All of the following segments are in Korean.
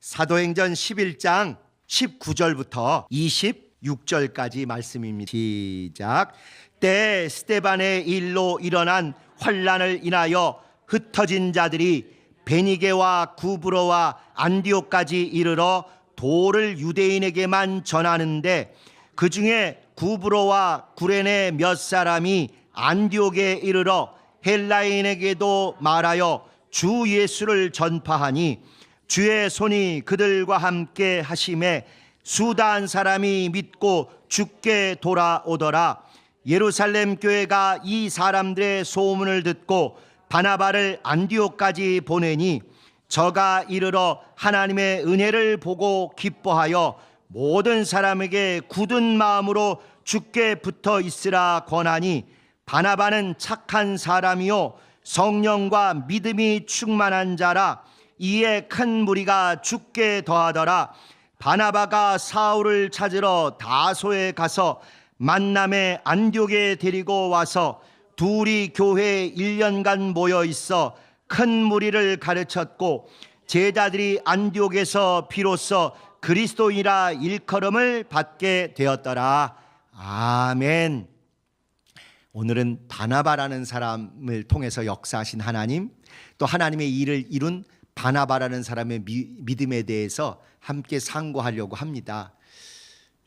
사도행전 11장 19절부터 26절까지 말씀입니다. 시작. 때 스데반의 일로 일어난 환난을 인하여 흩어진 자들이 베니게와 구브로와 안디옥까지 이르러 도를 유대인에게만 전하는데 그 중에 구브로와 구레네 몇 사람이 안디옥에 이르러 헬라인에게도 말하여 주 예수를 전파하니 주의 손이 그들과 함께 하심에 수단 사람이 믿고 주께 돌아오더라. 예루살렘 교회가 이 사람들의 소문을 듣고 바나바를 안디옥까지 보내니 저가 이르러 하나님의 은혜를 보고 기뻐하여 모든 사람에게 굳은 마음으로 주께 붙어 있으라 권하니 바나바는 착한 사람이요 성령과 믿음이 충만한 자라. 이에 큰 무리가 주께 더하더라. 바나바가 사울을 찾으러 다소에 가서 만남에 안디옥에 데리고 와서 둘이 교회에 1년간 모여 있어 큰 무리를 가르쳤고 제자들이 안디옥에서 비로소 그리스도인이라 일컬음을 받게 되었더라. 아멘. 오늘은 바나바라는 사람을 통해서 역사하신 하나님, 또 하나님의 일을 이룬 바나바라는 사람의 믿음에 대해서 함께 상고하려고 합니다.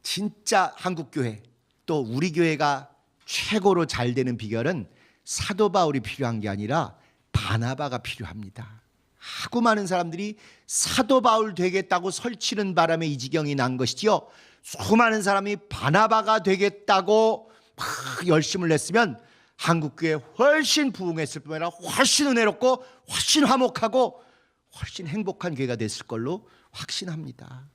진짜 한국교회, 또 우리 교회가 최고로 잘 되는 비결은 사도 바울이 필요한 게 아니라 바나바가 필요합니다. 하고 많은 사람들이 사도 바울 되겠다고 설치는 바람에 이 지경이 난 것이지요. 수많은 사람이 바나바가 되겠다고 막 열심을 냈으면 한국교회 훨씬 부흥했을 뿐만 아니라 훨씬 은혜롭고 훨씬 화목하고 훨씬 행복한 교회가 됐을 걸로 확신합니다.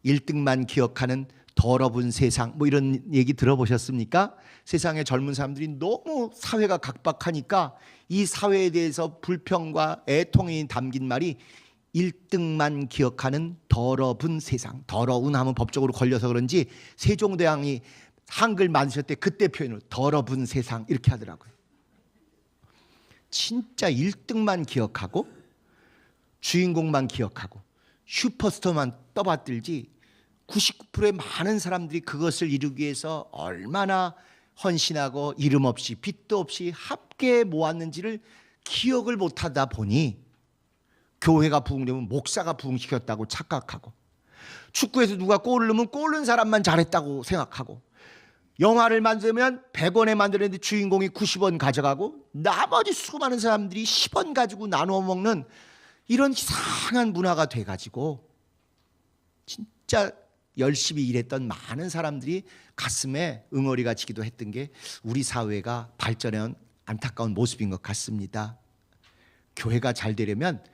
1등만 기억하는 더러운 세상, 뭐 이런 얘기 들어보셨습니까? 세상의 젊은 사람들이 너무 사회가 각박하니까 이 사회에 대해서 불평과 애통이 담긴 말이 1등만 기억하는 더러운 세상. 더러운 하면 법적으로 걸려서 그런지 세종대왕이 한글 만드실 때 그때 표현을 더러운 세상 이렇게 하더라고요. 진짜 1등만 기억하고 주인공만 기억하고 슈퍼스타만 떠받들지 99%의 많은 사람들이 그것을 이루기 위해서 얼마나 헌신하고 이름 없이 빚도 없이 함께 모았는지를 기억을 못하다 보니 교회가 부흥되면 목사가 부흥시켰다고 착각하고 축구에서 누가 골을 넣으면 골 넣은 사람만 잘했다고 생각하고 영화를 만들면 100원에 만들었는데 주인공이 90원 가져가고 나머지 수많은 사람들이 10원 가지고 나누어 먹는 이런 이상한 문화가 돼가지고 진짜 열심히 일했던 많은 사람들이 가슴에 응어리가 지기도 했던 게 우리 사회가 발전해온 안타까운 모습인 것 같습니다. 교회가 잘 되려면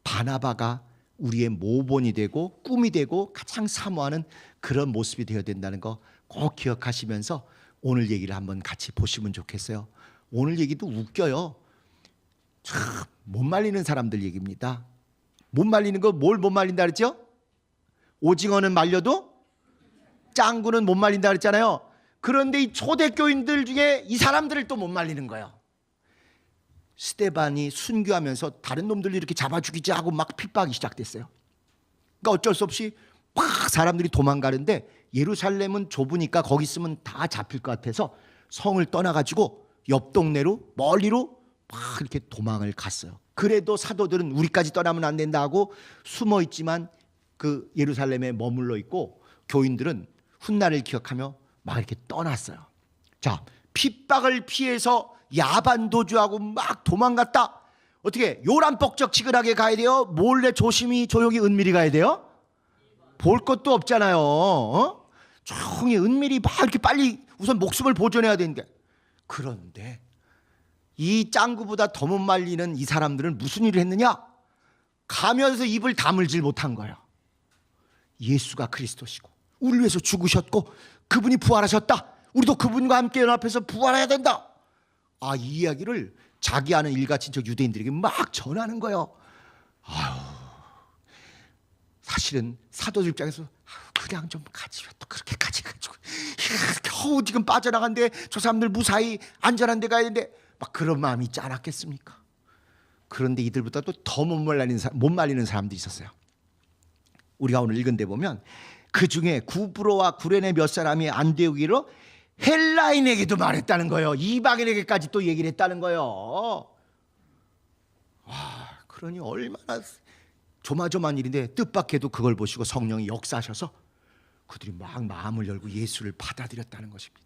바나바가 우리의 모본이 되고 꿈이 되고 가장 사모하는 그런 모습이 되어야 된다는 거 꼭 기억하시면서 오늘 얘기를 한번 같이 보시면 좋겠어요. 오늘 얘기도 웃겨요. 참 못 말리는 사람들 얘기입니다. 못 말리는 거 뭘 못 말린다 그랬죠? 오징어는 말려도 짱구는 못 말린다 그랬잖아요. 그런데 이 초대교인들 중에 이 사람들을 또 못 말리는 거예요. 스데반이 순교하면서 다른 놈들 이렇게 잡아 죽이지 하고 막 핍박이 시작됐어요. 그러니까 어쩔 수 없이 막 사람들이 도망가는데 예루살렘은 좁으니까 거기 있으면 다 잡힐 것 같아서 성을 떠나가지고 옆 동네로 멀리로 막 이렇게 도망을 갔어요. 그래도 사도들은 우리까지 떠나면 안 된다 하고 숨어 있지만 그 예루살렘에 머물러 있고 교인들은 훗날을 기억하며 막 이렇게 떠났어요. 자, 핍박을 피해서 야반도주하고 막 도망갔다. 어떻게 요란뻑적지근하게 가야 돼요? 몰래 조심히 조용히 은밀히 가야 돼요? 볼 것도 없잖아요. 조용히 은밀히 막 이렇게 빨리 우선 목숨을 보존해야 되는데, 그런데 이 짱구보다 더 못 말리는 이 사람들은 무슨 일을 했느냐? 가면서 입을 다물질 못한 거예요. 예수가 그리스도시고 우리를 위해서 죽으셨고 그분이 부활하셨다. 우리도 그분과 함께 연합해서 부활해야 된다. 아, 이 이야기를 자기 아는 일가친척 유대인들에게 막 전하는 거예요. 아유, 사실은 사도들 입장에서 그냥 좀 가지 왜 또 그렇게까지 가지고 겨우 지금 빠져나간데 저 사람들 무사히 안전한 데 가야 되는데 막 그런 마음이 있지 않았겠습니까? 그런데 이들보다 또 더 못 말리는 사람도 있었어요. 우리가 오늘 읽은 데 보면 그 중에 구브로와 구레네 몇 사람이 안디옥으로 헬라인에게도 말했다는 거예요. 이방인에게까지 또 얘기를 했다는 거예요. 그러니 얼마나 조마조마한 일인데 뜻밖에도 그걸 보시고 성령이 역사하셔서 그들이 막 마음을 열고 예수를 받아들였다는 것입니다.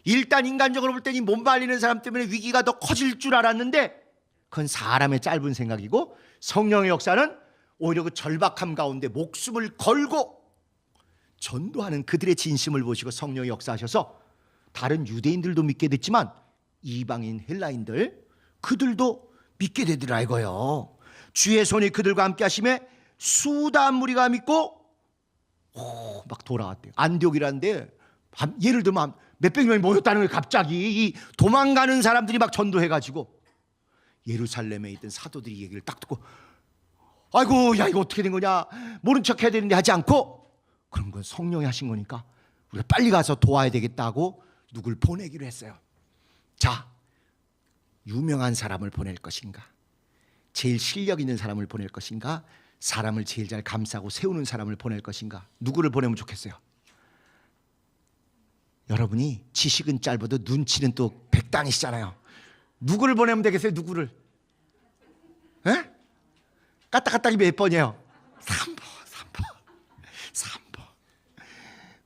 일단 인간적으로 볼 때는 못 말리는 사람 때문에 위기가 더 커질 줄 알았는데 그건 사람의 짧은 생각이고, 성령의 역사는 오히려 그 절박함 가운데 목숨을 걸고 전도하는 그들의 진심을 보시고 성령이 역사하셔서 다른 유대인들도 믿게 됐지만 이방인 헬라인들 그들도 믿게 되더라 이거예요. 주의 손이 그들과 함께 하심에 수단 무리가 믿고 막 돌아왔대요. 안디옥이라는데 예를 들면 몇백 명이 모였다는 거예요. 갑자기 이 도망가는 사람들이 막 전도해가지고 예루살렘에 있던 사도들이 얘기를 딱 듣고 아이고 야 이거 어떻게 된 거냐, 모른 척 해야 되는데 하지 않고, 그런 건 성령이 하신 거니까 우리가 빨리 가서 도와야 되겠다고 누굴 보내기로 했어요. 자, 유명한 사람을 보낼 것인가, 제일 실력 있는 사람을 보낼 것인가, 사람을 제일 잘 감싸고 세우는 사람을 보낼 것인가, 누구를 보내면 좋겠어요? 여러분이 지식은 짧아도 눈치는 또 백단이시잖아요. 누구를 보내면 되겠어요? 누구를? 에? 까딱까딱이 몇 번이에요? 3번.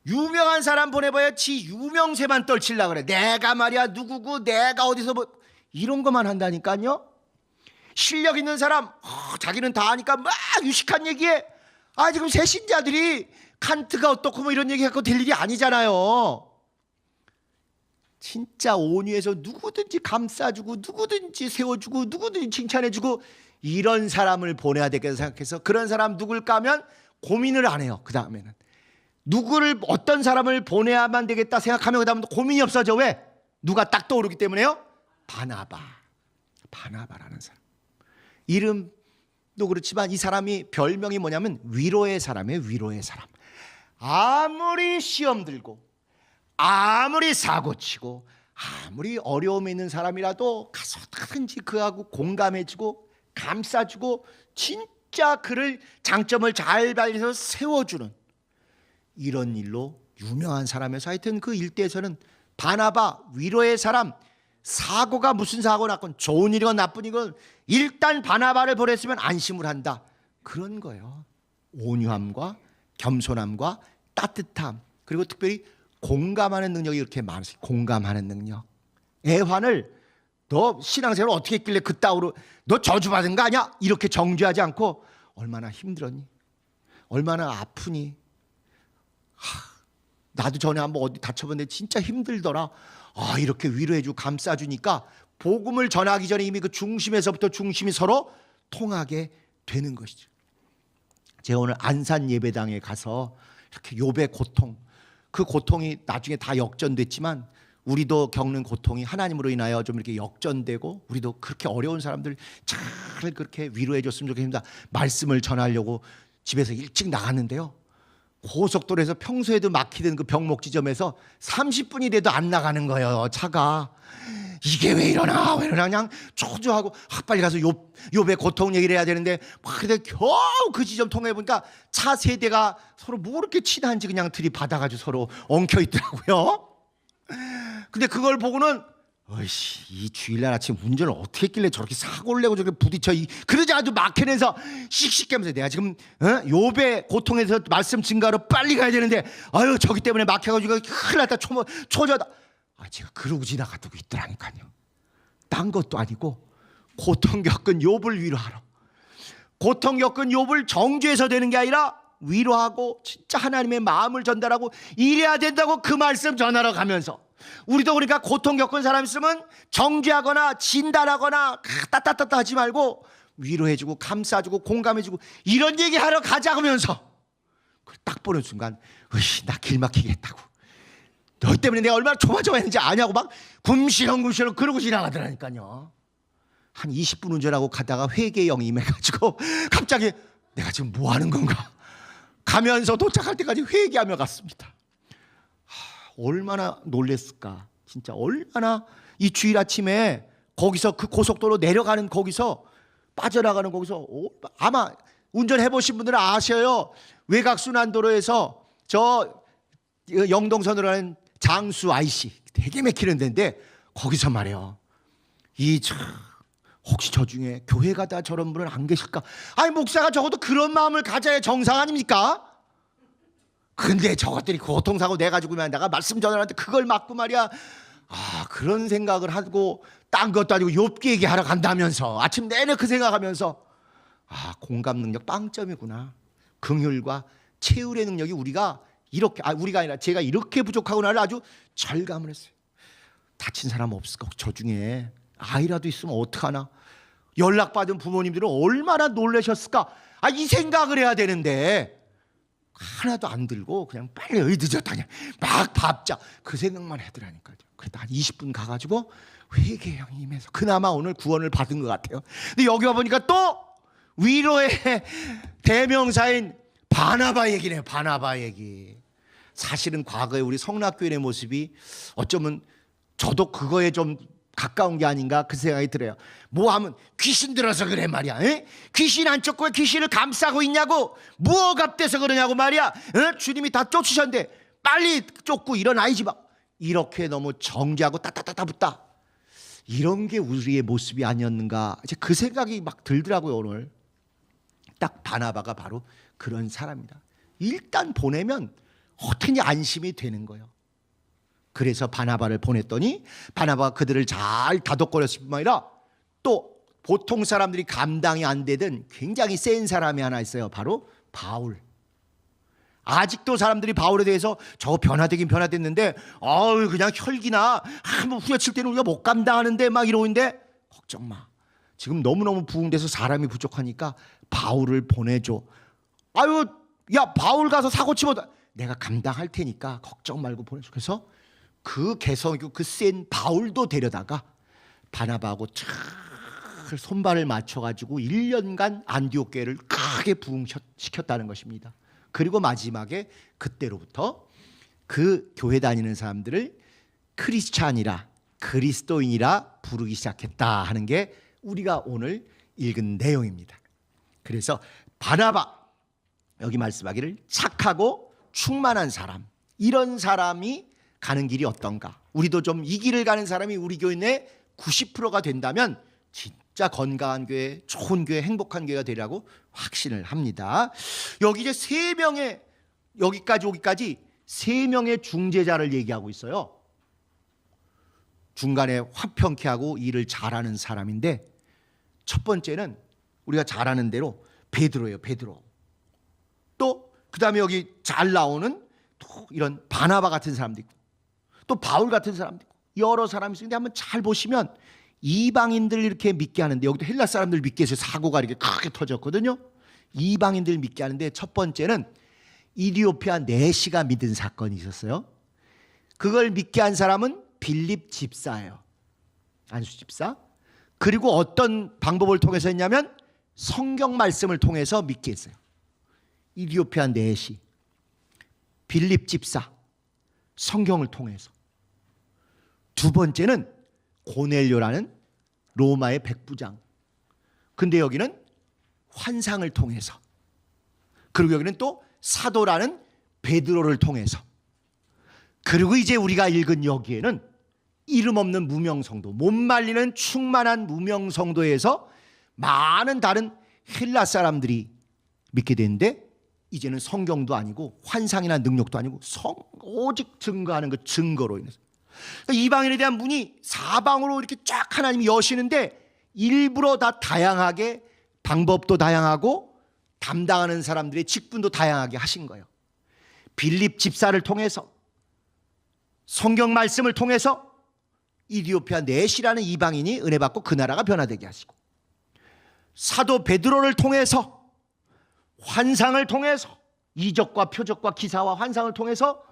유명한 사람 보내봐야 지 유명세만 떨치려고 그래. 내가 말이야 누구고 내가 어디서 뭐 이런 것만 한다니까요. 실력 있는 사람 자기는 다 아니까 막 유식한 얘기해. 지금 새 신자들이 칸트가 어떻고 뭐 이런 얘기 갖고 될 일이 아니잖아요. 진짜 온유해서 누구든지 감싸주고 누구든지 세워주고 누구든지 칭찬해주고 이런 사람을 보내야 되겠다 생각해서 그런 사람 누굴까 하면 고민을 안 해요. 그 다음에는 누구를 어떤 사람을 보내야만 되겠다 생각하면 그 다음부터 고민이 없어져. 왜? 누가 딱 떠오르기 때문에요. 바나바라는 사람. 이름도 그렇지만 이 사람이 별명이 뭐냐면 위로의 사람이에요. 위로의 사람. 아무리 시험 들고 아무리 사고치고 아무리 어려움에 있는 사람이라도 가서 어떻게든지 그하고 공감해주고 감싸주고 진짜 그를 장점을 잘 발견해서 세워주는 이런 일로 유명한 사람에서 하여튼 그 일대에서는 바나바 위로의 사람, 사고가 무슨 사고 났건 좋은 일이건 나쁜 일이건 일단 바나바를 보냈으면 안심을 한다. 그런 거예요. 온유함과 겸손함과 따뜻함, 그리고 특별히 공감하는 능력이 이렇게 많으세요. 공감하는 능력. 애환을 너 신앙생활 어떻게 했길래 그따위로 너 저주받은 거 아니야? 이렇게 정죄하지 않고 얼마나 힘들었니? 얼마나 아프니? 나도 전에 한번 어디 다쳐봤는데 진짜 힘들더라. 이렇게 위로해주고 감싸주니까 복음을 전하기 전에 이미 그 중심에서부터 중심이 서로 통하게 되는 것이죠. 제가 오늘 안산 예배당에 가서 이렇게 욥의 고통, 그 고통이 나중에 다 역전됐지만 우리도 겪는 고통이 하나님으로 인하여 좀 이렇게 역전되고 우리도 그렇게 어려운 사람들 잘 그렇게 위로해 줬으면 좋겠습니다. 말씀을 전하려고 집에서 일찍 나갔는데요. 고속도로에서 평소에도 막히던 그 병목 지점에서 30분이 돼도 안 나가는 거예요. 차가. 이게 왜 이러나 그냥 초조하고 빨리 가서 욥의 고통 얘기를 해야 되는데 그래도 겨우 그 지점 통해 보니까 차 세 대가 서로 뭐 그렇게 친한지 그냥 들이받아가지고 서로 엉켜 있더라고요. 근데 그걸 보고는 이 주일날 아침 운전을 어떻게 했길래 저렇게 사고를 내고 저렇게 부딪혀 그러지 아주 막혀내서 씩씩하면서 내가 지금 욥의 고통에서 말씀 증가로 빨리 가야 되는데 저기 때문에 막혀가지고 큰일 났다 초조하다. 제가 그러고 지나가두고 있더라니까요. 딴 것도 아니고 고통 겪은 욥을 위로하러, 고통 겪은 욥을 정죄해서 되는 게 아니라 위로하고 진짜 하나님의 마음을 전달하고 이래야 된다고 그 말씀 전하러 가면서 우리도 그러니까 고통 겪은 사람 있으면 정죄하거나 진단하거나 따따따따 하지 말고 위로해주고 감싸주고 공감해주고 이런 얘기하러 가자 하면서 딱 보는 순간 나 길 막히겠다고, 너 때문에 내가 얼마나 조마조마했는지 아냐고 막 굶시렁 그러고 지나가더라니까요. 한 20분 운전하고 가다가 회개의 영이 임해가지고 갑자기 내가 지금 뭐 하는 건가 가면서 도착할 때까지 회개하며 갔습니다. 얼마나 놀랬을까. 진짜 얼마나 이 주일 아침에 거기서 그 고속도로 내려가는 거기서 빠져나가는 거기서 아마 운전해 보신 분들은 아셔요. 외곽순환도로에서 저 영동선으로 가는 장수 IC 되게 막히는 데인데 거기서 말이에요. 혹시 저 중에 교회 가다 저런 분은 안 계실까? 아니 목사가 적어도 그런 마음을 가져야 정상 아닙니까? 근데 저것들이 교통사고 내가지고 내가 말씀 전하는데 그걸 맞고 말이야. 그런 생각을 하고 딴 것도 아니고 욥기 얘기하러 간다면서 아침 내내 그 생각하면서 공감 능력 빵점이구나. 긍휼과 채울의 능력이 우리가 아니라 제가 이렇게 부족하구나를 아주 절감을 했어요. 다친 사람 없을까? 저 중에 아이라도 있으면 어떡하나? 연락받은 부모님들은 얼마나 놀라셨을까? 이 생각을 해야 되는데 하나도 안 들고 그냥 빨리 늦었다냐 막 밥자 그 생각만 하더라니까요. 그래도 한 20분 가가지고 회개에 임해서 그나마 오늘 구원을 받은 것 같아요. 근데 여기 와보니까 또 위로의 대명사인 바나바 얘기네요. 바나바 얘기. 사실은 과거에 우리 성락교인의 모습이 어쩌면 저도 그거에 좀 가까운 게 아닌가 그 생각이 들어요. 뭐 하면 귀신 들어서 그래 말이야. 귀신 안 쫓고 왜 귀신을 감싸고 있냐고. 뭐가 돼서 그러냐고 말이야. 주님이 다 쫓으셨는데 빨리 쫓고 일어나야지 막. 이렇게 너무 정죄하고 따따따따 붙다. 이런 게 우리의 모습이 아니었는가. 이제 그 생각이 막 들더라고요. 오늘 딱 바나바가 바로 그런 사람이다. 일단 보내면 어떻게 안심이 되는 거예요. 그래서 바나바를 보냈더니 바나바가 그들을 잘 다독거렸을 뿐만 아니라 또 보통 사람들이 감당이 안 되던 굉장히 센 사람이 하나 있어요. 바로 바울. 아직도 사람들이 바울에 대해서 저 변화되긴 변화됐는데 그냥 혈기나 한번 후려칠 때는 우리가 못 감당하는데 막 이러고 있는데 걱정 마. 지금 너무너무 부흥돼서 사람이 부족하니까 바울을 보내줘. 야 바울 가서 사고 치면 내가 감당할 테니까 걱정 말고 보내줘. 그래서 그 개성이고 그 센 바울도 데려다가 바나바하고 잘 손발을 맞춰가지고 1년간 안디옥 교회를 크게 부흥시켰다는 것입니다. 그리고 마지막에 그때로부터 그 교회 다니는 사람들을 크리스찬이라 그리스도인이라 부르기 시작했다 하는 게 우리가 오늘 읽은 내용입니다. 그래서 바나바 여기 말씀하기를 착하고 충만한 사람, 이런 사람이 가는 길이 어떤가? 우리도 좀 이 길을 가는 사람이 우리 교회 내 90%가 된다면 진짜 건강한 교회, 좋은 교회, 행복한 교회가 되리라고 확신을 합니다. 여기 이제 세 명의 여기까지 오기까지 세 명의 중재자를 얘기하고 있어요. 중간에 화평케 하고 일을 잘하는 사람인데 첫 번째는 우리가 잘 아는 대로 베드로예요. 베드로. 또 그다음에 여기 잘 나오는 또 이런 바나바 같은 사람도 있고 또 바울 같은 사람도 있고 여러 사람이 있는데 한번 잘 보시면 이방인들 이렇게 믿게 하는데 여기도 헬라 사람들 믿게 해서 사고가 이렇게 크게 터졌거든요. 이방인들 믿게 하는데 첫 번째는 이디오피아 내시가 믿은 사건이 있었어요. 그걸 믿게 한 사람은 빌립 집사예요. 안수 집사. 그리고 어떤 방법을 통해서 했냐면 성경 말씀을 통해서 믿게 했어요. 이디오피아 내시, 빌립 집사, 성경을 통해서. 두 번째는 고넬료라는 로마의 백부장. 근데 여기는 환상을 통해서. 그리고 여기는 또 사도라는 베드로를 통해서. 그리고 이제 우리가 읽은 여기에는 이름 없는 무명성도, 못 말리는 충만한 무명성도에서 많은 다른 헬라 사람들이 믿게 되는데 이제는 성경도 아니고 환상이나 능력도 아니고 오직 증거하는 그 증거로 인해서 이방인에 대한 문이 사방으로 이렇게 쫙 하나님이 여시는데 일부러 다 다양하게 방법도 다양하고 담당하는 사람들의 직분도 다양하게 하신 거예요. 빌립 집사를 통해서 성경 말씀을 통해서 이디오피아 내시라는 이방인이 은혜 받고 그 나라가 변화되게 하시고 사도 베드로를 통해서 환상을 통해서 이적과 표적과 기사와 환상을 통해서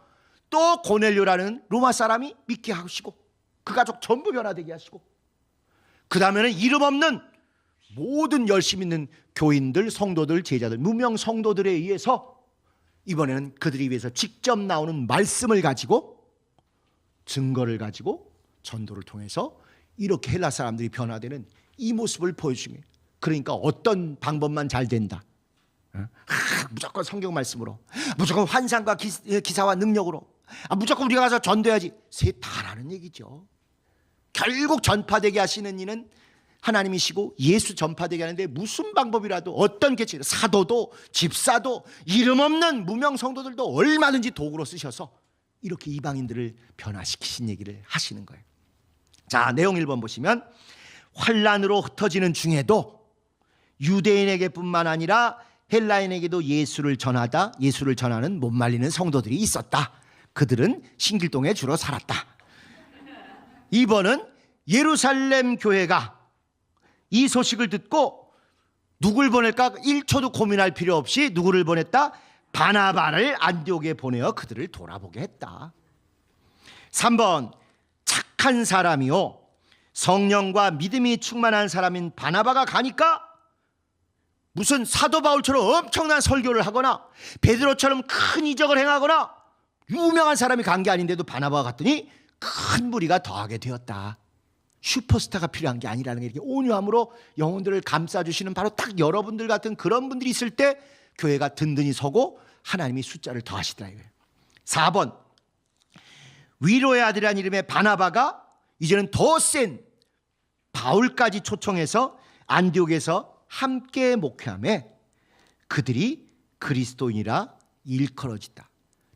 또 고넬료라는 로마 사람이 믿게 하시고 그 가족 전부 변화되게 하시고 그 다음에는 이름 없는 모든 열심히 있는 교인들, 성도들, 제자들, 무명 성도들에 의해서 이번에는 그들이 위해서 직접 나오는 말씀을 가지고 증거를 가지고 전도를 통해서 이렇게 헬라 사람들이 변화되는 이 모습을 보여주며 그러니까 어떤 방법만 잘 된다. 무조건 성경 말씀으로, 무조건 환상과 기사와 능력으로, 무조건 우리가 가서 전도해야지. 셋 다라는 얘기죠. 결국 전파되게 하시는 이는 하나님이시고 예수 전파되게 하는데 무슨 방법이라도 어떤 계층, 사도도 집사도 이름 없는 무명 성도들도 얼마든지 도구로 쓰셔서 이렇게 이방인들을 변화시키신 얘기를 하시는 거예요. 자, 내용 1번 보시면 환난으로 흩어지는 중에도 유대인에게뿐만 아니라 헬라인에게도 예수를 전하는 못 말리는 성도들이 있었다. 그들은 신길동에 주로 살았다. 2번은 예루살렘 교회가 이 소식을 듣고 누굴 보낼까 1초도 고민할 필요 없이 누구를 보냈다? 바나바를 안디옥에 보내어 그들을 돌아보게 했다. 3번 착한 사람이요 성령과 믿음이 충만한 사람인 바나바가 가니까 무슨 사도 바울처럼 엄청난 설교를 하거나 베드로처럼 큰 이적을 행하거나 유명한 사람이 간 게 아닌데도 바나바가 갔더니 큰 무리가 더하게 되었다. 슈퍼스타가 필요한 게 아니라는 게, 이렇게 온유함으로 영혼들을 감싸주시는 바로 딱 여러분들 같은 그런 분들이 있을 때 교회가 든든히 서고 하나님이 숫자를 더하시더라 이거예요. 4번 위로의 아들이라는 이름의 바나바가 이제는 더 센 바울까지 초청해서 안디옥에서 함께 목회하며 그들이 그리스도인이라 일컬어진다.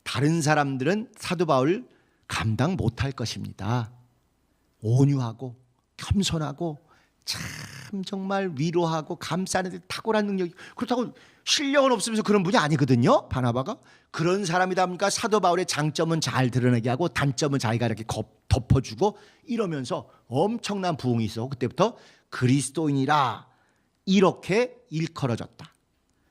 다른 사람들은 사도 바울 감당 못할 것입니다. 온유하고 겸손하고 참 정말 위로하고 감싸는 데 탁월한 능력이, 그렇다고 실력은 없으면서 그런 분이 아니거든요. 바나바가 그런 사람이다 보니까 사도 바울의 장점은 잘 드러내게 하고 단점은 자기가 이렇게 덮어주고 이러면서 엄청난 부흥이 있어. 그때부터 그리스도인이라 이렇게 일컬어졌다.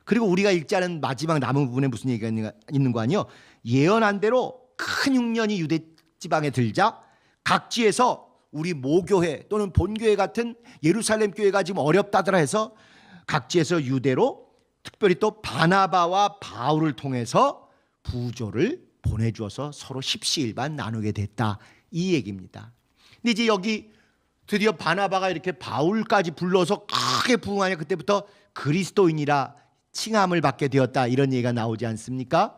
그리고 우리가 읽지 않은 마지막 남은 부분에 무슨 얘기가 있는 거 아니요? 예언한 대로 큰 흉년이 유대 지방에 들자 각지에서 우리 모교회 또는 본교회 같은 예루살렘 교회가 지금 어렵다더라 해서 각지에서 유대로 특별히 또 바나바와 바울을 통해서 부조를 보내주어서 서로 십시일반 나누게 됐다, 이 얘기입니다. 근데 이제 여기 드디어 바나바가 이렇게 바울까지 불러서 크게 부흥하냐, 그때부터 그리스도인이라 칭함을 받게 되었다, 이런 얘기가 나오지 않습니까?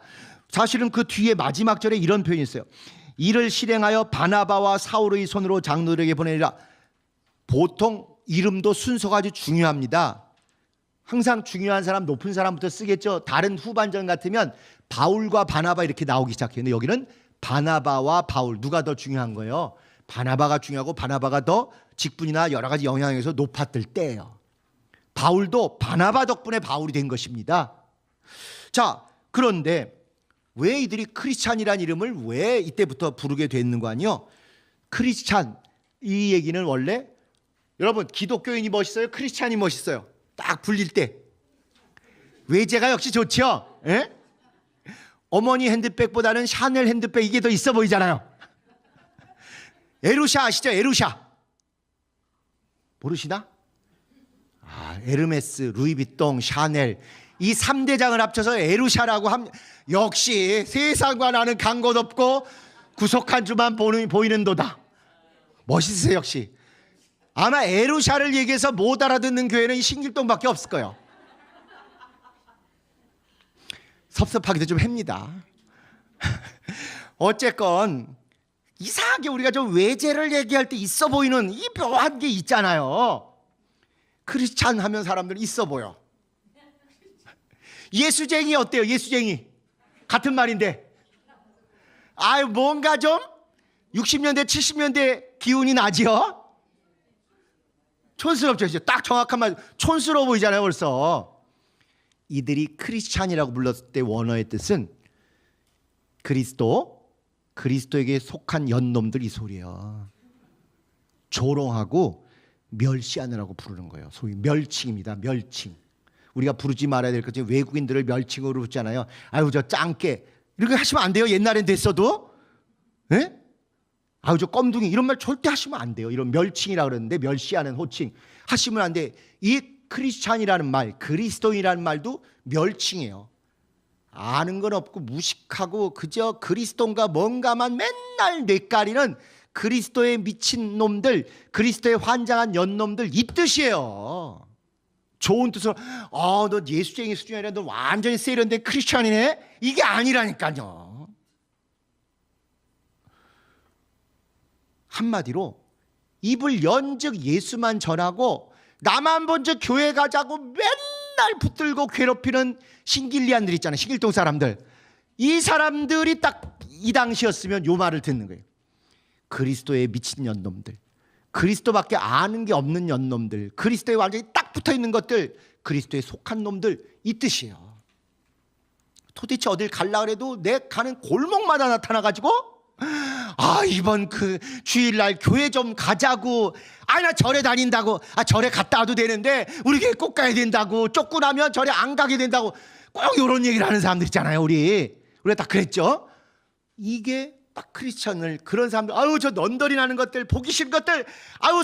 사실은 그 뒤에 마지막 절에 이런 표현이 있어요. 이를 실행하여 바나바와 사울의 손으로 장로들에게 보내리라. 보통 이름도 순서가 아주 중요합니다. 항상 중요한 사람, 높은 사람부터 쓰겠죠. 다른 후반전 같으면 바울과 바나바 이렇게 나오기 시작했는데 여기는 바나바와 바울, 누가 더 중요한 거예요? 바나바가 중요하고 바나바가 더 직분이나 여러 가지 영향에서 높았을 때예요. 바울도 바나바 덕분에 바울이 된 것입니다. 자, 그런데 왜 이들이 크리스찬이라는 이름을 왜 이때부터 부르게 됐는 거 아니요? 크리스찬, 이 얘기는 원래 여러분 기독교인이 멋있어요? 크리스찬이 멋있어요? 딱 불릴 때 외제가 역시 좋죠. 에? 어머니 핸드백보다는 샤넬 핸드백 이게 더 있어 보이잖아요. 에루샤 아시죠? 에루샤 모르시나? 에르메스, 루이비통, 샤넬 이 3대장을 합쳐서 에루샤라고 함. 역시 세상과 나는 간 것 없고 구속한 주만 보이는도다. 멋있으세요. 역시 아마 에루샤를 얘기해서 못 알아듣는 교회는 신길동밖에 없을 거예요. 섭섭하기도 좀 합니다. 어쨌건 이상하게 우리가 좀 외제를 얘기할 때 있어 보이는 이 묘한 게 있잖아요. 크리스찬 하면 사람들은 있어 보여. 예수쟁이 어때요? 예수쟁이 같은 말인데 뭔가 좀 60년대 70년대 기운이 나지요. 촌스럽죠. 딱 정확한 말, 촌스러워 보이잖아요. 벌써 이들이 크리스찬이라고 불렀을 때 원어의 뜻은 그리스도에게 속한 연놈들, 이 소리예요. 조롱하고 멸시하느라고 부르는 거예요. 소위 멸칭입니다. 멸칭. 우리가 부르지 말아야 될 것 중에 외국인들을 멸칭으로 부르잖아요. 아유 저 짱깨 이렇게 하시면 안 돼요. 옛날엔 됐어도. 예? 아유 저 껌둥이 이런 말 절대 하시면 안 돼요. 이런 멸칭이라고 그러는데 멸시하는 호칭 하시면 안 돼. 이 크리스찬이라는 말, 그리스도인이라는 말도 멸칭이에요. 아는 건 없고 무식하고 그저 그리스도인가 뭔가만 맨날 뇌까리는 그리스도에 미친 놈들, 그리스도에 환장한 연놈들, 이 뜻이에요. 좋은 뜻으로 너 예수쟁이 수준이 아니라 너 완전히 세련된 크리스찬이네, 이게 아니라니까요. 한마디로 입을 연즉 예수만 전하고 나만 먼저 교회 가자고 맨날 붙들고 괴롭히는 신길리안들 있잖아요. 신길동 사람들. 이 사람들이 딱 이 당시였으면 요 말을 듣는 거예요. 그리스도에 미친 년놈들, 그리스도밖에 아는 게 없는 년놈들, 그리스도에 완전히 딱 붙어있는 것들, 그리스도에 속한 놈들, 이 뜻이에요. 도대체 어딜 갈라 그래도 내 가는 골목마다 나타나가지고 이번 그 주일날 교회 좀 가자고, 나 절에 다닌다고, 절에 갔다 와도 되는데 우리 교회 꼭 가야 된다고, 쫓고 나면 절에 안 가게 된다고, 꼭 이런 얘기를 하는 사람들 있잖아요. 우리가 다 그랬죠. 이게 딱 크리스천을, 그런 사람들, 저 넌더리 나는 것들, 보기 싫은 것들,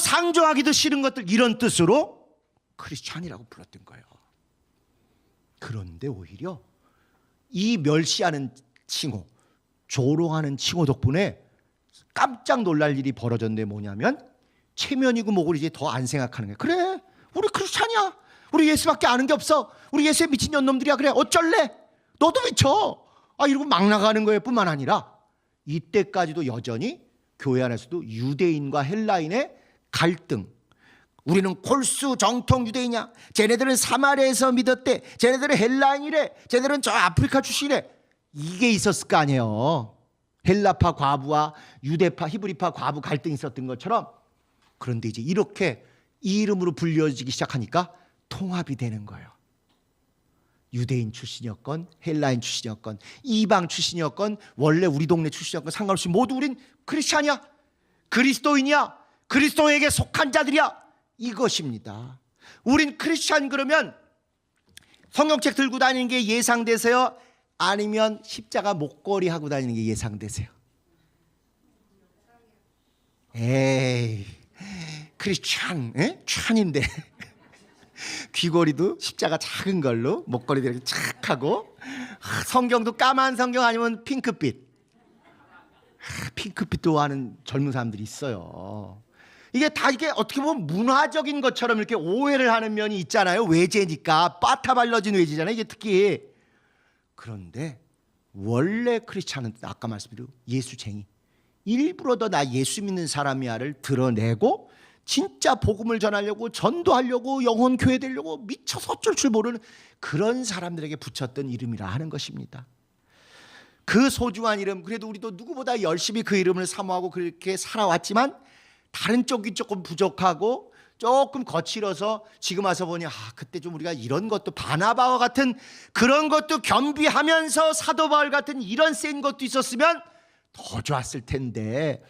상종하기도 싫은 것들, 이런 뜻으로 크리스천이라고 불렀던 거예요. 그런데 오히려 이 멸시하는 칭호, 조롱하는 칭호 덕분에 깜짝 놀랄 일이 벌어졌는데 뭐냐면, 체면이고 뭐고 이제 더 안 생각하는 거예요. 그래, 우리 크리스찬이야, 우리 예수밖에 아는 게 없어, 우리 예수에 미친 년놈들이야, 그래 어쩔래, 너도 미쳐, 이러고 막 나가는 거예요. 뿐만 아니라 이때까지도 여전히 교회 안에서도 유대인과 헬라인의 갈등, 우리는 골수 정통 유대인이야, 쟤네들은 사마리아에서 믿었대, 쟤네들은 헬라인이래, 쟤네들은 저 아프리카 출신이래, 이게 있었을 거 아니에요. 헬라파 과부와 유대파 히브리파 과부 갈등이 있었던 것처럼. 그런데 이제 이렇게 이 이름으로 불려지기 시작하니까 통합이 되는 거예요. 유대인 출신이었건 헬라인 출신이었건 이방 출신이었건 원래 우리 동네 출신이었건 상관없이 모두 우린 크리스찬이야, 그리스도인이야, 그리스도에게 속한 자들이야, 이것입니다. 우린 크리스찬 그러면 성경책 들고 다니는 게 예상되세요? 아니면 십자가 목걸이 하고 다니는 게 예상되세요? 에이, 크리스찬, 찬인데 귀걸이도 십자가 작은 걸로, 목걸이도 이렇게 착 하고, 성경도 까만 성경 아니면 핑크빛, 핑크빛도 하는 젊은 사람들이 있어요. 이게 다 이게 어떻게 보면 문화적인 것처럼 이렇게 오해를 하는 면이 있잖아요. 외제니까, 빠타발러진 외제잖아요, 이게 특히. 그런데 원래 크리스찬은 아까 말씀드린 예수쟁이, 일부러 더 나 예수 믿는 사람이야를 드러내고 진짜 복음을 전하려고, 전도하려고, 영혼 교회 되려고 미쳐서 어쩔 줄 모르는 그런 사람들에게 붙였던 이름이라 하는 것입니다. 그 소중한 이름, 그래도 우리도 누구보다 열심히 그 이름을 사모하고 그렇게 살아왔지만 다른 쪽이 조금 부족하고 조금 거칠어서 지금 와서 보니 그때 좀 우리가 이런 것도, 바나바와 같은 그런 것도 겸비하면서 사도 바울 같은 이런 센 것도 있었으면 더 좋았을 텐데,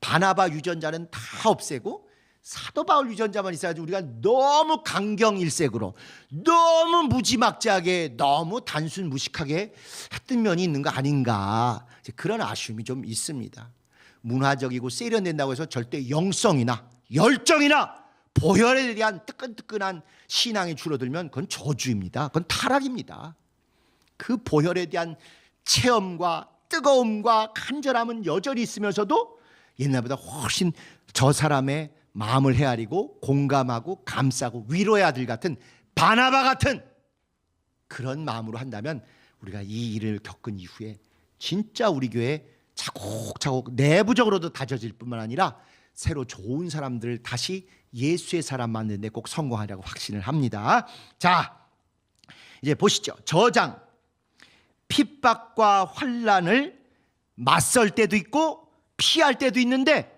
바나바 유전자는 다 없애고 사도 바울 유전자만 있어가지고 우리가 너무 강경일색으로, 너무 무지막지하게, 너무 단순 무식하게 했던 면이 있는 거 아닌가, 그런 아쉬움이 좀 있습니다. 문화적이고 세련된다고 해서 절대 영성이나 열정이나 보혈에 대한 뜨끈뜨끈한 신앙이 줄어들면 그건 저주입니다. 그건 타락입니다. 그 보혈에 대한 체험과 뜨거움과 간절함은 여전히 있으면서도 옛날보다 훨씬 저 사람의 마음을 헤아리고 공감하고 감싸고 위로의 아들 같은, 바나바 같은 그런 마음으로 한다면 우리가 이 일을 겪은 이후에 진짜 우리 교회 차곡차곡 내부적으로도 다져질 뿐만 아니라 새로 좋은 사람들을 다시 예수의 사람 만드는 데 꼭 성공하려고 확신을 합니다. 자, 이제 보시죠. 저장, 핍박과 환난을 맞설 때도 있고 피할 때도 있는데,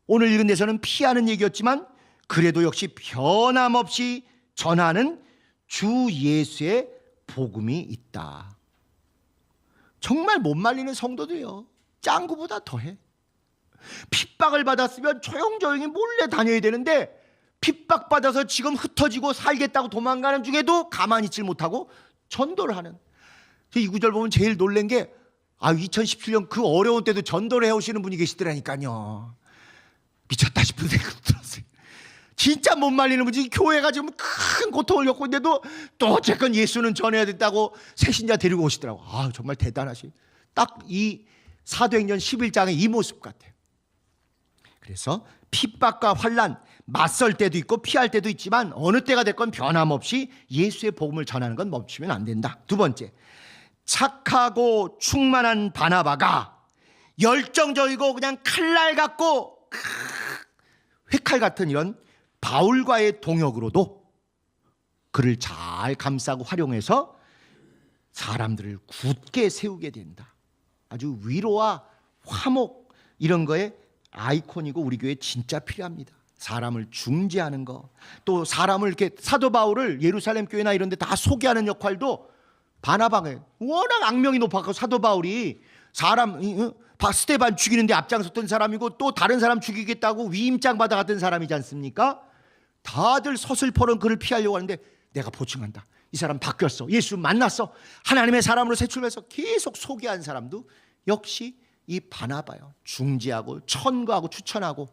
오늘 읽은 데서는 피하는 얘기였지만 그래도 역시 변함없이 전하는 주 예수의 복음이 있다. 정말 못 말리는 성도들이요, 짱구보다 더해. 핍박을 받았으면 조용조용히 몰래 다녀야 되는데, 핍박받아서 지금 흩어지고 살겠다고 도망가는 중에도 가만히 있질 못하고 전도를 하는. 이 구절 보면 제일 놀란 게 2017년 그 어려운 때도 전도를 해오시는 분이 계시더라니까요. 미쳤다 싶은 생각도 들었어요. 진짜 못 말리는 분이 교회가 지금 큰 고통을 겪고 있는데도 또 어쨌건 예수는 전해야 된다고 새신자 데리고 오시더라고. 정말 대단하시. 딱 이 사도행전 11장의 이 모습 같아요. 그래서 핍박과 환난 맞설 때도 있고 피할 때도 있지만 어느 때가 됐건 변함없이 예수의 복음을 전하는 건 멈추면 안 된다. 두 번째, 착하고 충만한 바나바가 열정적이고 그냥 칼날 같고 회칼 같은 이런 바울과의 동역으로도 그를 잘 감싸고 활용해서 사람들을 굳게 세우게 된다. 아주 위로와 화목 이런 거에 아이콘이고 우리 교회에 진짜 필요합니다. 사람을 중재하는 거, 또 사람을 이렇게 사도 바울을 예루살렘 교회나 이런 데 다 소개하는 역할도 바나바가 워낙 악명이 높았고 사도 바울이 사람 스데반 죽이는데 앞장섰던 사람이고 또 다른 사람 죽이겠다고 위임장 받아갔던 사람이지 않습니까? 다들 서슬퍼런 그를 피하려고 하는데 내가 보증한다. 이 사람 바뀌었어. 예수 만났어. 하나님의 사람으로 새 출발해서 계속 소개한 사람도 역시 이 바나바요. 중재하고 천거하고 추천하고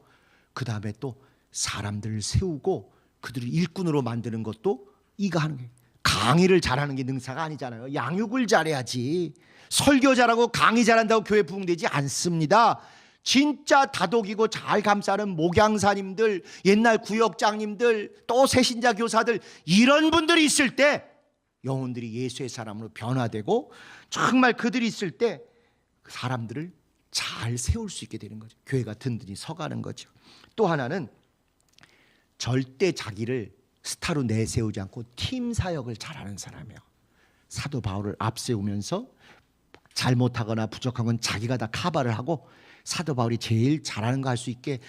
그 다음에 또 사람들을 세우고 그들을 일꾼으로 만드는 것도 이가 하는 거예요. 강의를 잘하는 게 능사가 아니잖아요. 양육을 잘해야지. 설교 잘하고 강의 잘한다고 교회 부흥되지 않습니다. 진짜 다독이고 잘 감싸는 목양사님들, 옛날 구역장님들, 또 새신자 교사들 이런 분들이 있을 때 영혼들이 예수의 사람으로 변화되고 정말 그들이 있을 때 사람들을 잘 세울 수 있게 되는 거죠. 교회가 든든히 서가는 거죠. 또 하나는 절대 자기를 스타로 내세우지 않고 팀 사역을 잘하는 사람이에요. 사도 바울을 앞세우면서 잘못하거나 부족한 건 자기가 다 커버를 하고 사도 바울이 제일 잘하는 거 할 수 있게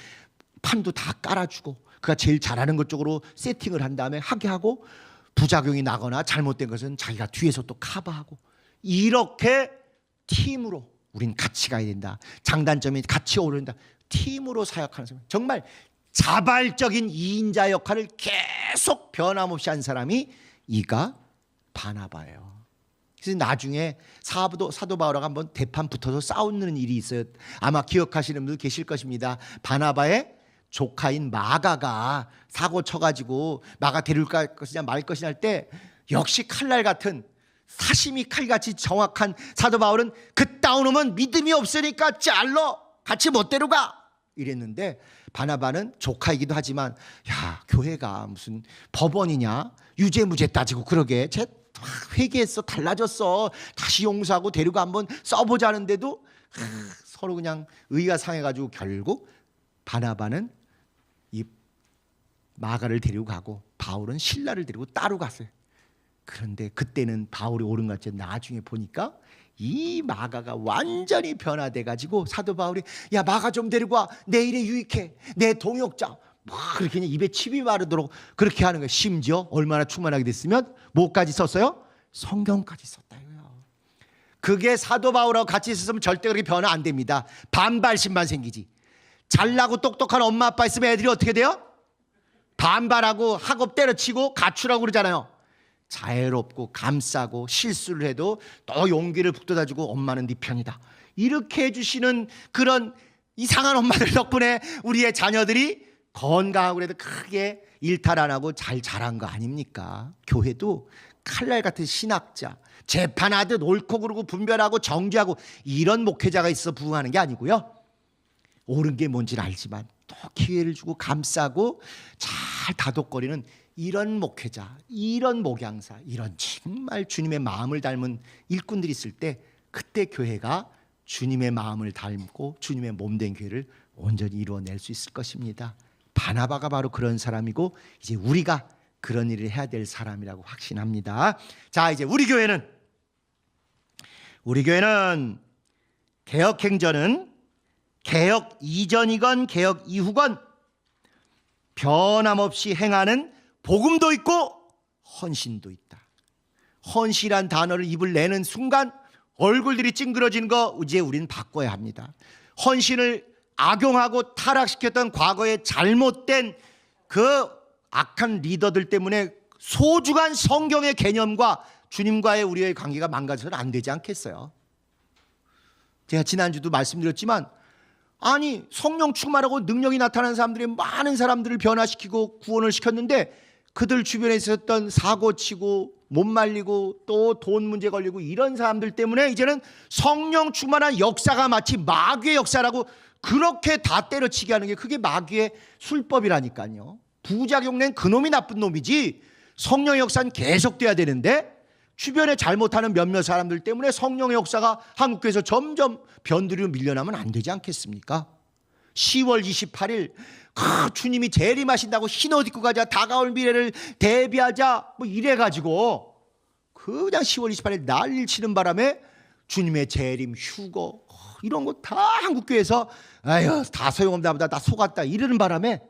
판도 다 깔아주고 그가 제일 잘하는 것 쪽으로 세팅을 한 다음에 하게 하고 부작용이 나거나 잘못된 것은 자기가 뒤에서 또 커버하고 이렇게 팀으로 우린 같이 가야 된다. 장단점이 같이 오른다. 팀으로 사역하는 사람. 정말 자발적인 2인자 역할을 계속 변함없이 한 사람이 이가 바나바예요. 그래서 나중에 사도 바울하고 한번 대판 붙어서 싸우는 일이 있어요. 아마 기억하시는 분들 계실 것입니다. 바나바의 조카인 마가가 사고 쳐가지고 마가 데려올 것이냐 말 것이냐 할 때 역시 칼날 같은 사시미 칼같이 정확한 사도 바울은 그따위 놈은 믿음이 없으니까 잘러 같이 못 데려가 이랬는데 바나바는 조카이기도 하지만 야 교회가 무슨 법원이냐 유죄무죄 따지고 그러게 쟤 회개했어 달라졌어 다시 용서하고 데리고 한번 써보자는데도 서로 그냥 의가 상해가지고 결국 바나바는 이 마가를 데리고 가고 바울은 실라를 데리고 따로 갔어요. 그런데 그때는 바울이 옳은 것 같지 나중에 보니까 이 마가가 완전히 변화돼가지고 사도 바울이 야 마가 좀 데리고 와 내 일에 유익해 내 동역자 그렇게 그냥 입에 침이 마르도록 그렇게 하는 거예요. 심지어 얼마나 충만하게 됐으면 뭐까지 썼어요? 성경까지 썼다 이거예요. 그게 사도 바울하고 같이 있었으면 절대 그렇게 변화 안 됩니다. 반발심만 생기지. 잘나고 똑똑한 엄마 아빠 있으면 애들이 어떻게 돼요? 반발하고 학업 때려치고 가출하고 그러잖아요. 자애롭고 감싸고 실수를 해도 또 용기를 북돋아주고 엄마는 네 편이다 이렇게 해주시는 그런 이상한 엄마들 덕분에 우리의 자녀들이 건강하고 그래도 크게 일탈 안 하고 잘 자란 거 아닙니까? 교회도 칼날 같은 신학자 재판하듯 옳고 그르고 분별하고 정죄하고 이런 목회자가 있어 부흥하는 게 아니고요. 옳은 게 뭔지는 알지만 또 기회를 주고 감싸고 잘 다독거리는 이런 목회자, 이런 목양사, 이런 정말 주님의 마음을 닮은 일꾼들이 있을 때 그때 교회가 주님의 마음을 닮고 주님의 몸된 교회를 온전히 이루어낼 수 있을 것입니다. 바나바가 바로 그런 사람이고 이제 우리가 그런 일을 해야 될 사람이라고 확신합니다. 자, 이제 우리 교회는 개혁행전은 개혁 이전이건 개혁 이후건 변함없이 행하는 복음도 있고 헌신도 있다. 헌신이란 단어를 입을 내는 순간 얼굴들이 찡그러지는 거 이제 우리는 바꿔야 합니다. 헌신을 악용하고 타락시켰던 과거의 잘못된 그 악한 리더들 때문에 소중한 성경의 개념과 주님과의 우리의 관계가 망가져서는 안 되지 않겠어요? 제가 지난주도 말씀드렸지만 아니 성령 충만하고 능력이 나타나는 사람들이 많은 사람들을 변화시키고 구원을 시켰는데 그들 주변에 있었던 사고치고 못 말리고 또 돈 문제 걸리고 이런 사람들 때문에 이제는 성령 충만한 역사가 마치 마귀의 역사라고 그렇게 다 때려치게 하는 게 그게 마귀의 술법이라니까요. 부작용 낸 그놈이 나쁜 놈이지 성령의 역사는 계속돼야 되는데 주변에 잘못하는 몇몇 사람들 때문에 성령의 역사가 한국교회에서 점점 변두리로 밀려나면 안 되지 않겠습니까? 10월 28일 주님이 재림하신다고 흰 옷 입고 가자, 다가올 미래를 대비하자 뭐 이래가지고 그냥 10월 28일 난리를 치는 바람에 주님의 재림, 휴거 이런 거 다 한국교회에서 아유 다 소용없다 보다 다 속았다 이러는 바람에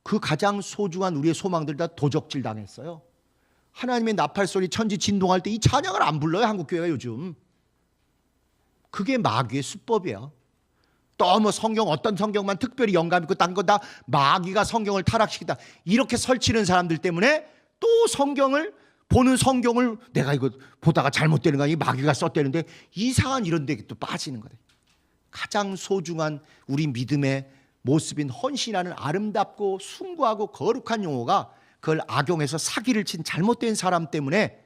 그 가장 소중한 우리의 소망들 다 도적질 당했어요. 하나님의 나팔소리 천지 진동할 때 이 찬양을 안 불러요 한국교회가 요즘. 그게 마귀의 수법이에요. 또 뭐 성경 어떤 성경만 특별히 영감 있고 딴 거 다 마귀가 성경을 타락시키다 이렇게 설치는 사람들 때문에 또 성경을 보는 성경을 내가 이거 보다가 잘못되는 거 아니고 마귀가 썼다는데 이상한 이런 데 또 빠지는 거예요. 가장 소중한 우리 믿음의 모습인 헌신하는 아름답고 숭고하고 거룩한 용어가 그걸 악용해서 사기를 친 잘못된 사람 때문에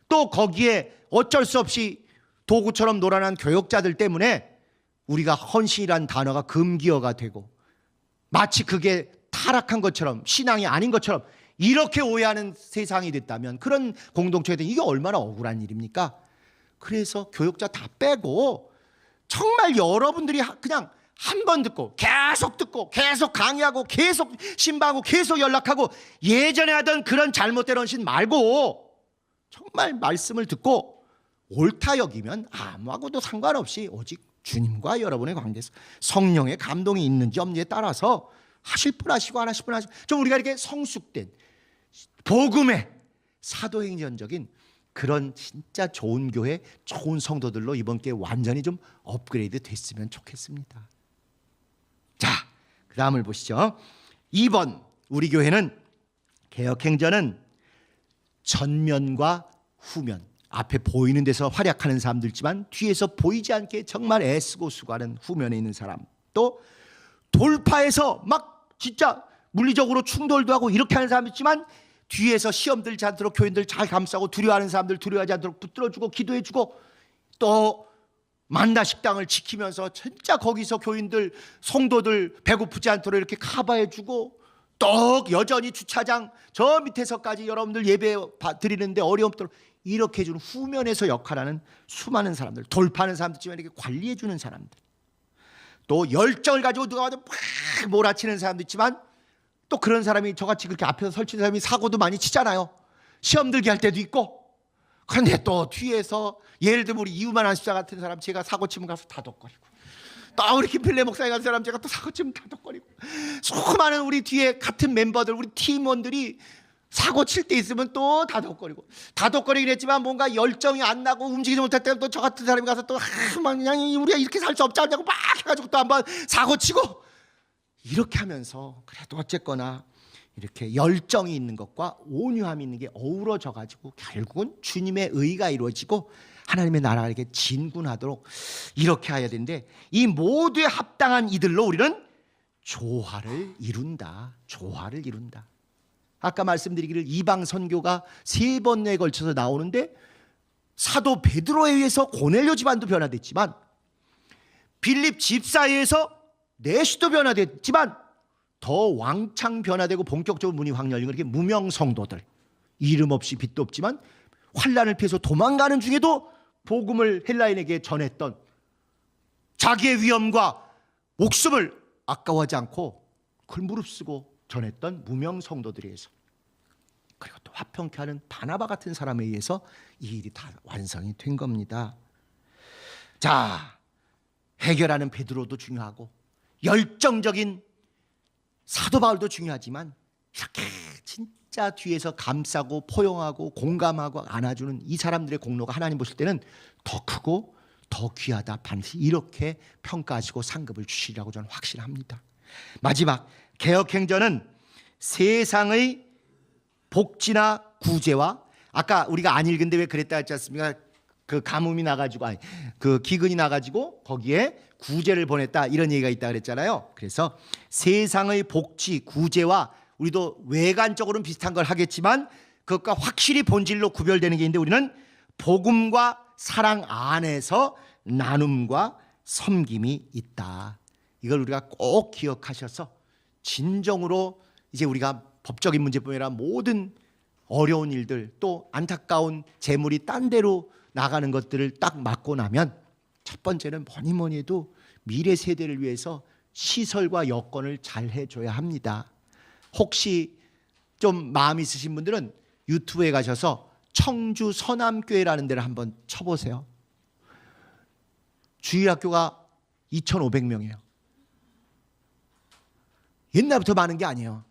또 거기에 어쩔 수 없이 도구처럼 놀아난 교역자들 때문에 우리가 헌신이라는 단어가 금기어가 되고 마치 그게 타락한 것처럼 신앙이 아닌 것처럼 이렇게 오해하는 세상이 됐다면 그런 공동체에 대해 이게 얼마나 억울한 일입니까? 그래서 교역자 다 빼고 정말 여러분들이 그냥 한 번 듣고 계속 강의하고 계속 신방하고 계속 연락하고 예전에 하던 그런 잘못된 헌신 말고 정말 말씀을 듣고 옳다 여기면 아무하고도 상관없이 오직 주님과 여러분의 관계에서 성령의 감동이 있는지 없는지에 따라서 하실 분 하시고 안 하실 분 하시고 좀 우리가 이렇게 성숙된 복음의 사도행전적인 그런 진짜 좋은 교회 좋은 성도들로 이번 기회에 완전히 좀 업그레이드 됐으면 좋겠습니다. 자, 그 다음을 보시죠. 2번 우리 교회는 개혁행전은 전면과 후면 앞에 보이는 데서 활약하는 사람도 있지만 뒤에서 보이지 않게 정말 애쓰고 수고하는 후면에 있는 사람 또 돌파해서 막 진짜 물리적으로 충돌도 하고 이렇게 하는 사람도 있지만 뒤에서 시험 들지 않도록 교인들 잘 감싸고 두려워하는 사람들 두려워하지 않도록 붙들어주고 기도해주고 또 만나 식당을 지키면서 진짜 거기서 교인들 성도들 배고프지 않도록 이렇게 커버해주고 또 여전히 주차장 저 밑에서까지 여러분들 예배 드리는데 어려움 없도록 이렇게 해주는 후면에서 역할하는 수많은 사람들 돌파하는 사람들 있지만 이렇게 관리해주는 사람들 또 열정을 가지고 누가 와도 막 몰아치는 사람도 있지만 또 그런 사람이 저같이 그렇게 앞에서 설치는 사람이 사고도 많이 치잖아요. 시험 들게 할 때도 있고 그런데 또 뒤에서 예를 들면 우리 이우만 안십자 같은 사람 제가 사고 치면 가서 다독거리고 또 우리 김필래 목사님 같은 사람 제가 또 사고 치면 다독거리고 수많은 우리 뒤에 같은 멤버들 우리 팀원들이 사고 칠 때 있으면 또 다독거리고 다독거리긴 했지만 뭔가 열정이 안 나고 움직이지 못할 때는 또 저 같은 사람이 가서 또 막 그냥 우리가 이렇게 살 수 없지 않냐고 막 해가지고 또 한번 사고 치고 이렇게 하면서 그래도 어쨌거나 이렇게 열정이 있는 것과 온유함이 있는 게 어우러져 가지고 결국은 주님의 의가 이루어지고 하나님의 나라가 이렇게 진군하도록 이렇게 해야 되는데 이 모두에 합당한 이들로 우리는 조화를 이룬다. 조화를 이룬다. 아까 말씀드리기를 이방 선교가 3번에 걸쳐서 나오는데 사도 베드로에 의해서 고넬료 집안도 변화됐지만 빌립 집사에 의해서 내시도 변화됐지만 더 왕창 변화되고 본격적으로 문이 확 열린 건 이렇게 무명 성도들 이름 없이 빛도 없지만 환난을 피해서 도망가는 중에도 복음을 헬라인에게 전했던 자기의 위험과 목숨을 아까워하지 않고 그걸 무릅쓰고 전했던 무명 성도들에 의해서 그리고 또 화평케 하는 바나바 같은 사람에 의해서 이 일이 다 완성이 된 겁니다. 자, 해결하는 베드로도 중요하고 열정적인 사도 바울도 중요하지만 이렇게 진짜 뒤에서 감싸고 포용하고 공감하고 안아주는 이 사람들의 공로가 하나님 보실 때는 더 크고 더 귀하다. 반드시 이렇게 평가하시고 상급을 주시리라고 저는 확신합니다. 마지막 개혁행전은 세상의 복지나 구제와 아까 우리가 안 읽은데 왜 그랬다 했지 않습니까? 그 가뭄이 나가지고 그 기근이 나가지고 거기에 구제를 보냈다 이런 얘기가 있다 그랬잖아요. 그래서 세상의 복지 구제와 우리도 외관적으로는 비슷한 걸 하겠지만 그것과 확실히 본질로 구별되는 게 있는데 우리는 복음과 사랑 안에서 나눔과 섬김이 있다. 이걸 우리가 꼭 기억하셔서 진정으로 이제 우리가 법적인 문제뿐만 아니라 모든 어려운 일들 또 안타까운 재물이 딴 데로 나가는 것들을 딱 막고 나면 첫 번째는 뭐니 해도 미래 세대를 위해서 시설과 여건을 잘 해줘야 합니다. 혹시 좀 마음 있으신 분들은 유튜브에 가셔서 청주 서남교회라는 데를 한번 쳐보세요. 주일학교가 2,500명이에요. 옛날부터 많은 게 아니에요.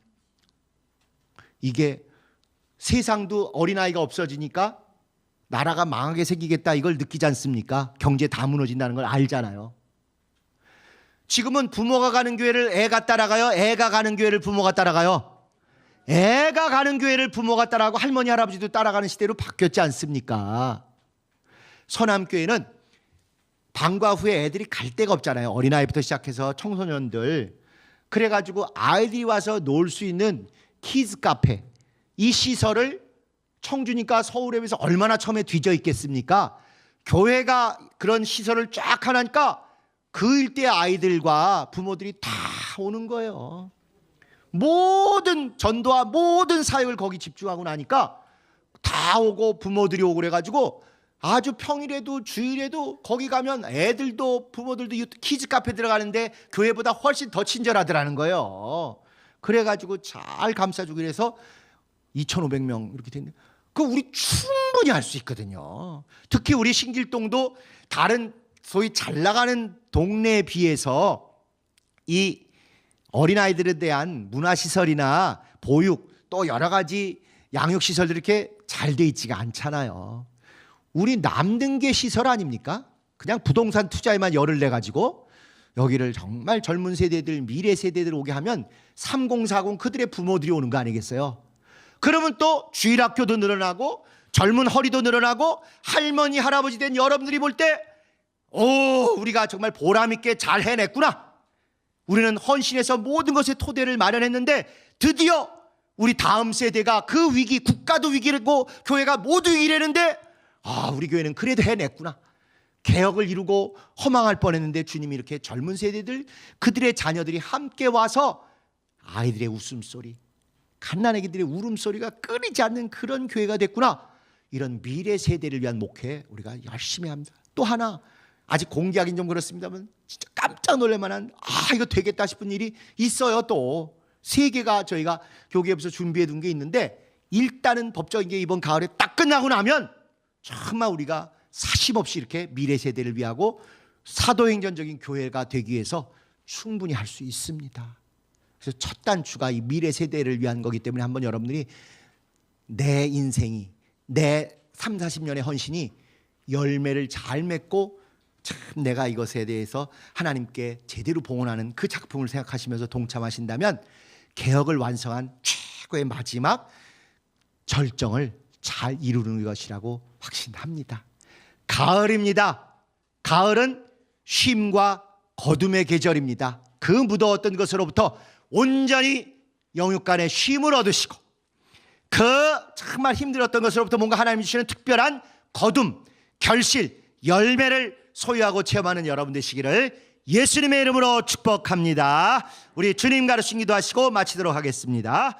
이게 세상도 어린아이가 없어지니까 나라가 망하게 생기겠다 이걸 느끼지 않습니까? 경제 다 무너진다는 걸 알잖아요. 지금은 부모가 가는 교회를 애가 따라가요? 애가 가는 교회를 부모가 따라가요? 애가 가는 교회를 부모가 따라가고 할머니 할아버지도 따라가는 시대로 바뀌었지 않습니까? 서남교회는 방과 후에 애들이 갈 데가 없잖아요. 어린아이부터 시작해서 청소년들. 그래가지고 아이들이 와서 놀 수 있는 키즈 카페, 이 시설을 청주니까 서울에 비해서 얼마나 처음에 뒤져 있겠습니까? 교회가 그런 시설을 쫙 하니까 그 일대 아이들과 부모들이 다 오는 거예요. 모든 전도와 모든 사역을 거기 집중하고 나니까 다 오고 부모들이 오고 그래가지고 아주 평일에도 주일에도 거기 가면 애들도 부모들도 키즈 카페 들어가는데 교회보다 훨씬 더 친절하더라는 거예요. 그래가지고 잘 감싸주고 그래서 2,500명 이렇게 됐는데 그 우리 충분히 할 수 있거든요. 특히 우리 신길동도 다른 소위 잘 나가는 동네에 비해서 이 어린아이들에 대한 문화시설이나 보육 또 여러 가지 양육시설들이 이렇게 잘 돼 있지가 않잖아요. 우리 남등계 시설 아닙니까? 그냥 부동산 투자에만 열을 내가지고 여기를 정말 젊은 세대들 미래 세대들 오게 하면 3040 그들의 부모들이 오는 거 아니겠어요? 그러면 또 주일학교도 늘어나고 젊은 허리도 늘어나고 할머니 할아버지 된 여러분들이 볼 때 우리가 정말 보람있게 잘 해냈구나. 우리는 헌신해서 모든 것의 토대를 마련했는데 드디어 우리 다음 세대가 그 위기 국가도 위기고 교회가 모두 위기라는데 우리 교회는 그래도 해냈구나. 개혁을 이루고 허망할 뻔했는데 주님이 이렇게 젊은 세대들 그들의 자녀들이 함께 와서 아이들의 웃음소리 갓난아기들의 울음소리가 끊이지 않는 그런 교회가 됐구나. 이런 미래 세대를 위한 목회 우리가 열심히 합니다. 또 하나 아직 공개하기는 좀 그렇습니다만 진짜 깜짝 놀랄 만한 이거 되겠다 싶은 일이 있어요. 또 3개가 저희가 교계에서 준비해 둔 게 있는데 일단은 법적인 게 이번 가을에 딱 끝나고 나면 정말 우리가 사심없이 이렇게 미래 세대를 위하고 사도행전적인 교회가 되기 위해서 충분히 할 수 있습니다. 그래서 첫 단추가 이 미래 세대를 위한 거기 때문에 한번 여러분들이 내 인생이 내 3, 40년의 헌신이 열매를 잘 맺고 참 내가 이것에 대해서 하나님께 제대로 봉헌하는 그 작품을 생각하시면서 동참하신다면 개혁을 완성한 최고의 마지막 절정을 잘 이루는 것이라고 확신합니다. 가을입니다. 가을은 쉼과 거둠의 계절입니다. 그 무더웠던 것으로부터 온전히 영육간의 쉼을 얻으시고 그 정말 힘들었던 것으로부터 뭔가 하나님이 주시는 특별한 거둠, 결실, 열매를 소유하고 체험하는 여러분 되시기를 예수님의 이름으로 축복합니다. 우리 주님 가르친 기도하시고 마치도록 하겠습니다.